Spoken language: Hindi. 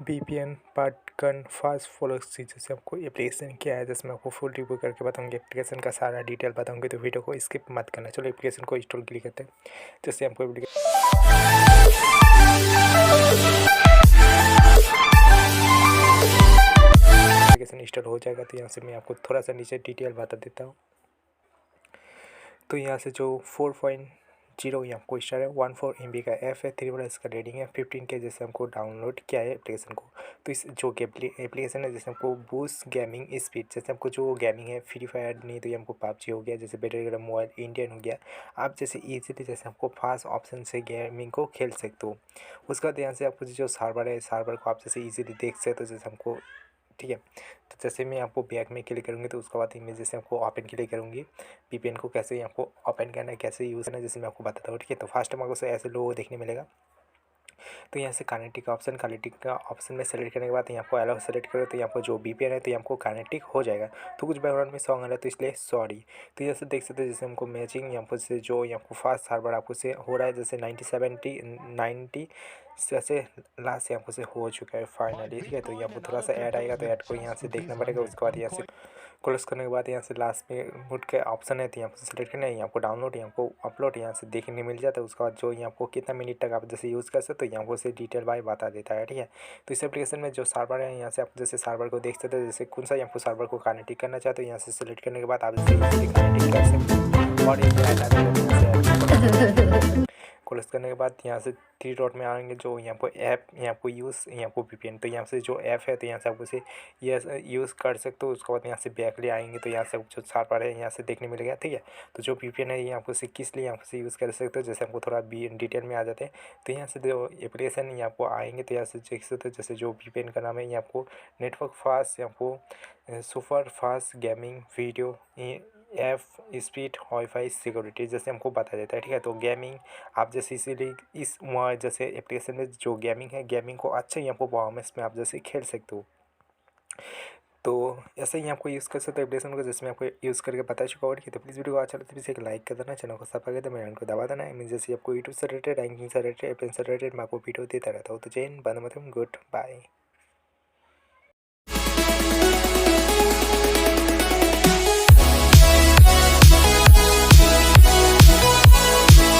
VPN पार्टकन फास्ट फॉलो चीज़ों से आपको एप्लीकेशन क्या है, जिसमें आपको फुल रिव्यू करके बताऊंगे, एप्लीकेशन का सारा डिटेल बताऊंगे, तो वीडियो को स्किप मत करना। चलो एप्लीकेशन को इंस्टॉल क्लिक करते हैं। जैसे आपको एप्लीकेशन इंस्टॉल हो जाएगा तो यहाँ से मैं आपको थोड़ा सा नीचे डिटेल बता देता हूँ। तो यहाँ से जो 4.0 यहाँ आपको स्टार है, 14 MB का ऐप है, 3 इसका रेटिंग है, 15 के जैसे हमको डाउनलोड किया है एप्लीकेशन को। तो इस जो एप्लीकेशन है, जैसे हमको बूस्ट गेमिंग स्पीड, जैसे हमको जो गेमिंग है फ्री फायर नहीं तो ये हमको पबजी हो गया, जैसे बैटल मोबाइल इंडियन हो गया, आप जैसे इजीली जैसे हमको फास्ट ऑप्शन से गेमिंग को खेल सकते हो। उसका बाद यहाँ से आपको जो सर्वर है, सर्वर को आप जैसे इजीली देख सकते हो, जैसे हमको ठीक है। तो जैसे मैं आपको बैक में क्लिक करूँगी तो उसके बाद मैं जैसे आपको ओपन क्लिक करूँगी, VPN को कैसे आपको ओपन करना है, कैसे यूज़ करना है, जैसे मैं आपको बताता हूँ। ठीक है, तो फर्स्ट में आपको ऐसे लोगो देखने मिलेगा। तो यहाँ से कनेक्टिक का ऑप्शन में सेलेक्ट करने के बाद यहाँ आपको अलाउ सेलेक्ट करो, तो यहाँ पर जो VPN है तो यहाँ आपको कनेक्टिक हो जाएगा। तो कुछ बैकग्राउंड में सॉन्ग आ रहा है तो इसलिए सॉरी। तो यहाँ से देख सकते हो जैसे हमको मैचिंग यहाँ पर से जो यहाँ को फास्ट सर्वर आपको से हो रहा है, जैसे 90 से लास्ट यहाँ पर से हो चुका है फाइनली। ठीक है, तो यहाँ पर थोड़ा सा ऐड आएगा तो ऐड को यहाँ से देखना पड़ेगा। उसके बाद यहाँ से क्लोज करने के बाद यहाँ से लास्ट में बुट के ऑप्शन है तो यहाँ पर सेलेक्ट करना है, यहाँ को डाउनलोड, यहाँ को अपलोड यहाँ से देखने मिल जाता है। उसके बाद जो यहाँ को कितना मिनट तक आप जैसे यूज़ कर सकते हो, यहाँ को से डिटेल वाइज बता देता है। ठीक है, तो इस एप्लीकेशन में जो सर्वर है यहाँ से आप जैसे सर्वर को देख सकते हो, जैसे कौन सा यहाँ को सर्वर को कनेक्ट करना चाहते हो, यहाँ से सेलेक्ट करने के बाद आप जैसे कनेक्ट कर सकते हो। और क्लोज करने के बाद यहाँ से 3 डॉट में आएंगे जो यहाँ पर ऐप, यहाँ को यूज़, यहाँ को VPN, तो यहाँ से जो ऐप है तो यहाँ से आप उसे यूज़ कर सकते हो। उसके बाद यहाँ से बैक ले आएंगे तो यहाँ से जो सर्वर है यहाँ से देखने मिलेगा। ठीक है, तो जो VPN है यहाँ से किस लिए यहाँ से यूज़ कर सकते हो, जैसे हमको थोड़ा डिटेल में आ जाते हैं। तो यहाँ से जो एप्लीकेशन यहाँ को आएंगे तो यहाँ से देख सकते हो, जैसे जो VPN का नाम है यहाँ को नेटवर्क फास्ट, यहाँ को super fast gaming video app speed wifi security जैसे हमको बता देता है। ठीक है, तो गेमिंग आप जैसे इसीलिए इस जैसे एप्लीकेशन में जो गेमिंग है, गेमिंग को अच्छा यहाँ पर परफॉर्मेंस में आप जैसे खेल सकते हो। तो ऐसे ही आपको यूज़ कर सकते हो एप्लीकेशन को, जिसमें आपको यूज़ करके बता चुका हो। कि तो प्लीज़ वीडियो को अच्छा लगता है प्लीज़ एक लाइक कर देना, चैनल को सब्सक्राइब कर देना, मेरे को दबा देना है। मैं जैसे आपको यूट्यूब से रिलेटेड, रैंकिंग से रिलेटेड, एप्लीकेशन से रिलेटेड मैं आपको वीडियो देता रहता हूँ। तो जय हिंद, वंदे मातरम, गुड बाय।